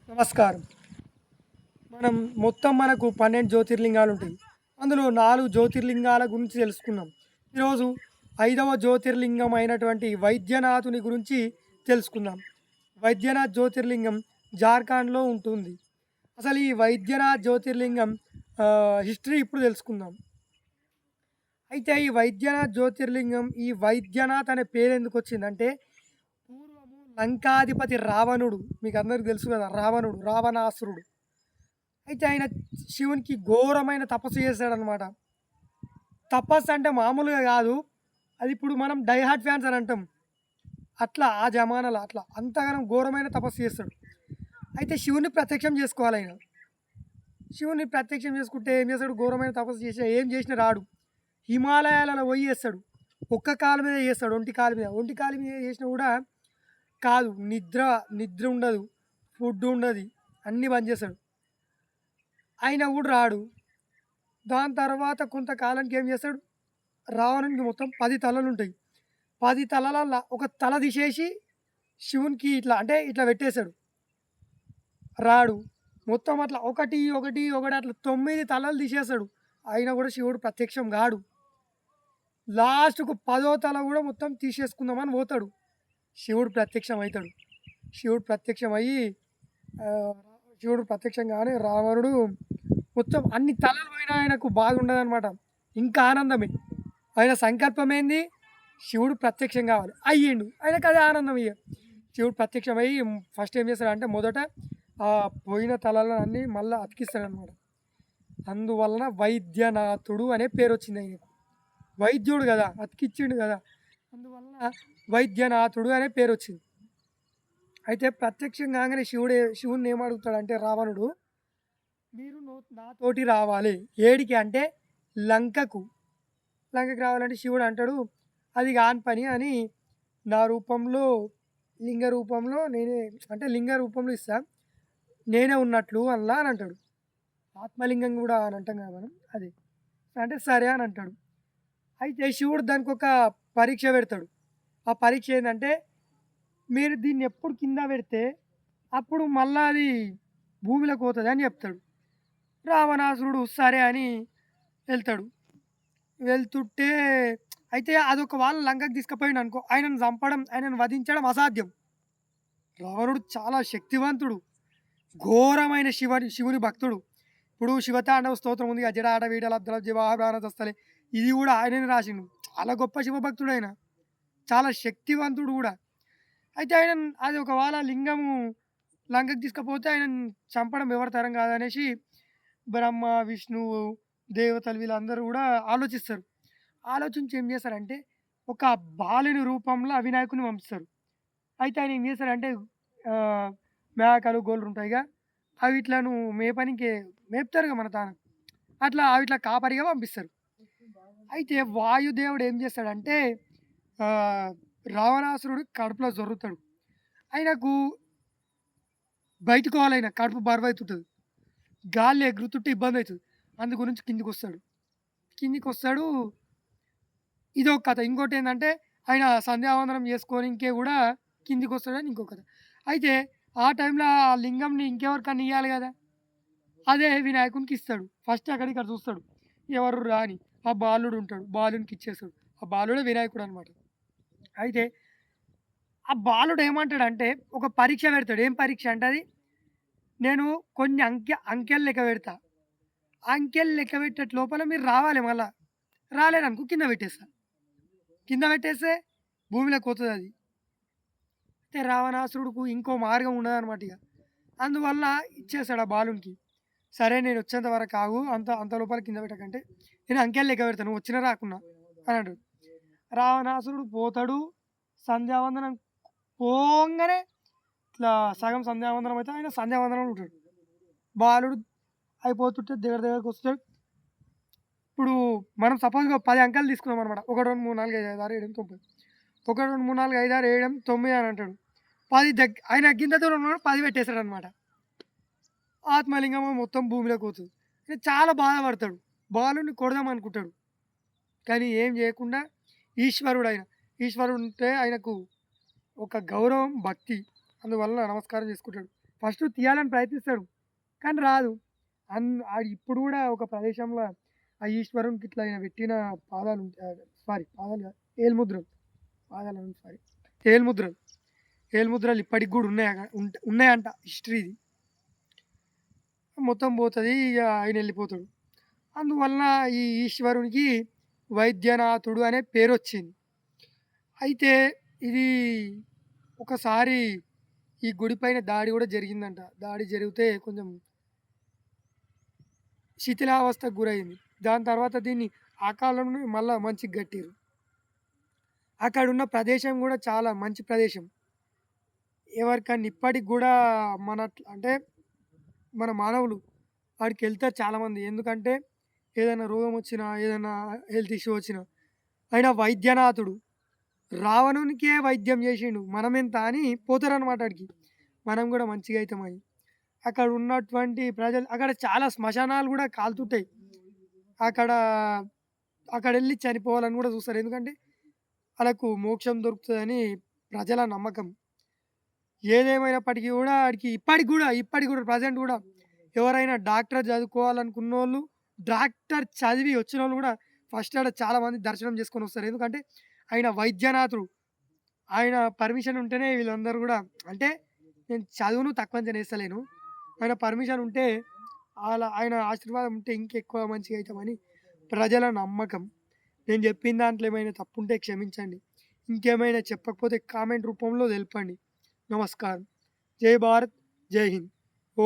నమస్కారం. మనం మనకు 12 జ్యోతిర్లింగాలు ఉంటాయి. అందులో 4 జ్యోతిర్లింగాల గురించి తెలుసుకున్నాం. ఈరోజు ఐదవ జ్యోతిర్లింగం అయినటువంటి వైద్యనాథుని గురించి తెలుసుకుందాం. వైద్యనాథ్ జ్యోతిర్లింగం జార్ఖండ్‌లో ఉంటుంది. అసలు ఈ వైద్యనాథ్ జ్యోతిర్లింగం హిస్టరీ ఇప్పుడు తెలుసుకుందాం. అయితే ఈ వైద్యనాథ్ జ్యోతిర్లింగం, ఈ వైద్యనాథ్ అనే పేరెందుకొచ్చిందంటే పూర్వము లంకాధిపతి రావణుడు, మీకందరికి తెలుసు కదా! రావణుడు, రావణాసురుడు. అయితే ఆయన శివునికి ఘోరమైన తపస్సు చేశాడనమాట. తపస్సు అంటే మామూలుగా గాదు. అది ఇప్పుడు మనం డై హార్డ్ ఫ్యాన్స్ అని అంటాం. అట్లా ఆ జమానాలో అట్లా అంతగనం ఘోరమైన తపస్సు చేస్తాడు. అయితే శివుని ప్రత్యక్షం చేసుకోవాలాయన. శివుని ప్రత్యక్షం చేసుకుంటే ఏం చేస్తాడు? ఘోరమైన తపస్సు చేసినా ఏం చేసినా రాడు. హిమాలయాలలో పోయి చేస్తాడు. ఒక్క కాలు మీద చేస్తాడు. ఒంటి కాలు మీద. ఒంటి కాలు మీద చేసినా కూడా కాదు. నిద్ర ఉండదు. ఫుడ్ ఉండదు. అన్నీ బంద్ చేస్తాడు. అయినా కూడా రాడు. దాని తర్వాత కొంతకాలానికి ఏం చేస్తాడు? రావణునికి మొత్తం 10 తలలుంటాయి. 10 తలలల్ల ఒక తల తీసేసి శివునికి ఇట్లా అంటే ఇట్లా పెట్టేశాడు. రాడు. మొత్తం అట్లా ఒకటి, ఒకటి, ఒకటి అట్లా 9 తలలు తీసేస్తాడు. అయినా కూడా శివుడు ప్రత్యక్షం గాడు. లాస్ట్‌కు 10వ తల కూడా మొత్తం తీసేసుకుందామని పోతాడు. శివుడు ప్రత్యక్షం అయితాడు. శివుడు ప్రత్యక్షం అయ్యి ఆహ్, శివుడు ప్రత్యక్షం కాగానే రావణుడు మొత్తం అన్ని తలలు పోయినా ఆయనకు బాధ ఉండదనమాట. ఇంకా ఆనందమే. ఆయన సంకల్పం ఏంది? శివుడు ప్రత్యక్షం కావాలి. అయ్యిండు. ఆయనకు అదే ఆనందం ఇగ. శివుడు ప్రత్యక్షం అయ్యి ఫస్ట్ ఏం చేస్తాడంటే మొదట పోయిన తలలన్నీ మళ్ళా అతికిస్తాడనమాట. అందువలన వైద్యనాథుడు అనే పేరొచ్చింది ఆయనకు. వైద్యుడు గదా! అతికిచ్చిండు గదా! అందువలన వైద్యనాథుడు అనే పేరొచ్చింది. అయితే ప్రత్యక్షం కాగానే శివుడిని ఏమడుగుతాడంటే రావణుడు, మీరు నాతోటి రావాలి. ఏడికి అంటే లంకకు. లంకకి రావాలంటే శివుడు అంటాడు, అది కాని పని అని నా రూపంలో లింగ రూపంలో నేనే అంటే లింగ రూపంలో ఇస్తా. నేనే ఉన్నట్లు అనలా అని అంటాడు. ఆత్మలింగం కూడా అని అంటాం కదా మనం అది. అంటే సరే అని అంటాడు. అయితే శివుడు దానికొక పరీక్ష పెడతాడు. ఆ పరీక్ష ఏందంటే, మీరు దీన్ని ఎప్పుడు కింద పెడితే అప్పుడు మళ్ళా అది భూమిలోకి పోతది అని చెప్తాడు. రావణాసురుడు సరే అని వెళ్తాడు. వెళ్తుంటే అయితే అదొక వాళ్ళ లంకకి తీసుకుపోయిండనుకో, ఆయనను చంపడం, ఆయనను వధించడం అసాధ్యం. రావణుడు చాలా శక్తివంతుడు. ఘోరమైన శివుని భక్తుడు. ఇప్పుడు శివతాండవ స్తోత్రం ఉంది. జడ ఆడ వీడల అబ్దల జివాహ ప్రాణతస్థలే. ఇది కూడా ఆయననే రాసిండు. చాలా గొప్ప శివభక్తుడైన. చాలా శక్తివంతుడు కూడా. అయితే ఆయన అది ఒకవేళ లింగము లంకకి తీసుకపోతే ఆయనను చంపడం ఎవరి తరం కాదనేసి బ్రహ్మ, విష్ణువు, దేవతలు వీళ్ళందరూ కూడా ఆలోచిస్తారు. ఆలోచించి ఏం చేస్తారంటే, ఒక బాలుని రూపంలో ఆ వినాయకుడిని పంపిస్తారు. అయితే ఆయన ఏం చేస్తాడంటే ఆహ్, మేకలు, గొర్రెలుంటాయిగా, అవిట్లను మేపనికి మేపుతారుగా మన తాన. అట్లా అవిట్లా కాపరిగా పంపిస్తారు. అయితే వాయుదేవుడు ఏం చేస్తాడంటే ఆహ్, రావణాసురుడు కడుపులో జొర్రుతాడు. ఆయనకు బయటికి పోవాలైన కడుపు బరువైతుంటది. గాల్లో ఎగురుతుంటే ఇబ్బందయితది. అందు గురించి కిందికొస్తాడు. కిందికొస్తాడు. ఇదొక కథ. ఇంకోటేందంటే ఆయన సంధ్యావందనం చేసుకోనికే గూడా కిందికొస్తాడని ఇంకో కథ. అయితే ఆ టైంలో ఆ లింగంని ఇంకెవరికన్నా ఇయ్యాలి గదా! అదే వినాయకునికిస్తాడు. ఫస్ట్ అక్కడిక్కడ చూస్తాడు. ఎవర్రా అని. ఆ బాలుడుంటాడు. బాలునికిచ్చేస్తాడు. ఆ బాలుడే వినాయకుడనమాట. అయితే ఆ బాలుడు ఏమంటాడంటే ఒక పరీక్ష పెడతాడు. ఏం పరీక్ష అంటే అది, నేను కొన్ని అంకెలు లెక్క పెడతా. అంకెలు లెక్క పెట్టేటి లోపల మీరు రావాలి మళ్ళా. రాలేదనుకో కింద పెట్టేస్తా. కింద పెట్టేస్తే భూమిలోకి పోతదది. అయితే రావణాసురుడుకు ఇంకో మార్గం ఉండదనమాట ఇగ. అందువల్ల ఇచ్చేస్తాడు ఆ బాలునికి. సరే నేనొచ్చేంత వరకు ఆగు. అంత అంత లోపల కింద పెట్టకంటే, నేను అంకెలు లెక్క పెడతా. నువ్వు వచ్చినా రాకున్నా అని అంటాడు. రావణాసురుడు పోతాడు. సంధ్యావందనం పోంగానే ఇట్లా సగం సంధ్యావందనం అయితే ఆయన సంధ్యావందనంలో ఉంటాడు. బాలుడు అయిపోతుంటే దగ్గరకొస్తాడు. ఇప్పుడు మనం సపోజ్‌గా 10 అంకెలు తీసుకున్నామనమాట. 1, 2, 3, 4, 5, 6, 7, 8, 9. 1, 2, 3, 4, 5, 6, 7, 8, 9 అని అంటాడు. 10 ఆయన గింత దూరం ఉన్నాడు 10 పెట్టేసాడనమాట. ఆత్మలింగము మొత్తం భూమిలోకి పోతది. ఇక చాలా బాధపడతాడు. బాలుడిని కొడదామనుకుంటాడు. కానీ ఏం చేయకుండా ఈశ్వరుడాయన. ఈశ్వరుడుంటే ఆయనకు ఒక గౌరవం, భక్తి. అందువలన నమస్కారం చేసుకుంటాడు. ఫస్ట్ తీయాలని ప్రయత్నిస్తాడు. కానీ రాదు. ఆడు ఇప్పుడు గూడా ఒక ప్రదేశంలో ఆ ఈశ్వరునికి ఇట్లా ఆయన పెట్టిన సారీ పాదాలు కాదు, ఏలుముద్రలు. పాదాలను సారీ ఏలుముద్రలు. ఏలుముద్రలు ఇప్పటికి గూడా ఉన్నాయంట హిస్టరీది. మొత్తం పోతది. ఇగ ఆయనెళ్ళిపోతాడు. అందువలన ఈ ఈశ్వరునికి వైద్యనాథుడు అనే పేరొచ్చింది. అయితే ఇది ఒకసారి ఈ గుడి పైన దాడి గూడా జరిగిందంట. దాడి జరిగితే కొంచెం శిథిలావస్థకు గురైంది. దాని తర్వాత దీన్ని ఆ కాలంలోనే మళ్ళా మంచిగ కట్టిర్రు. అక్కడున్న ప్రదేశం గూడా చాలా మంచి ప్రదేశం. ఎవరికన్నా ఇప్పటికి గూడా అంటే మన మానవులు ఆడికెళ్తారు చాలామంది. ఎందుకంటే ఏదైనా రోగం వచ్చినా, ఏదైనా హెల్త్ ఇష్యూ వచ్చినా ఆయన వైద్యనాథుడు. రావణునికే వైద్యం జేషిండు. మనమెంత అని పోతారనమాట ఆడికి. మనం గూడా మంచిగా అయితామని. అక్కడ ఉన్నటువంటి ప్రజలు అక్కడ చాలా శ్మశానాలు గూడా కాలుతుంటాయి. అక్కడ అక్కడెళ్లి చనిపోవాలని గూడా చూస్తారు. ఎందుకంటే ఆళ్ళకు మోక్షం దొరుకుతదని ప్రజల నమ్మకం. ఏదేమైనప్పటికీ గూడా ఆడికి ఇప్పటికి గూడా ప్రెజెంట్ గూడా ఎవరైనా డాక్టర్ చదువుకోవాలనుకున్నోళ్ళు, డాక్టర్ చదివి వచ్చినోళ్ళు గూడా ఫస్ట్ ఆడ చాలా మంది దర్శనం చేసుకొనొస్తారు. ఎందుకంటే ఆయన వైద్యనాథుడు. ఆయన పర్మిషన్ ఉంటేనే వీళ్ళందరూ గూడా అంటే నేను చదువును తక్కువ అంచనా ఏస్తలేను. ఆయన పర్మిషన్ ఉంటే ఆయన ఆశీర్వాదం ఉంటే ఇంకెక్కువ మంచిగా అయితామని ప్రజల నమ్మకం. నేను చెప్పిన దాంట్లో ఏమైనా తప్పుంటే క్షమించండి. ఇంకేమైనా చెప్పకపోతే కామెంట్ రూపంలో తెలపండి. నమస్కారం. జై భారత్! జై హింద్.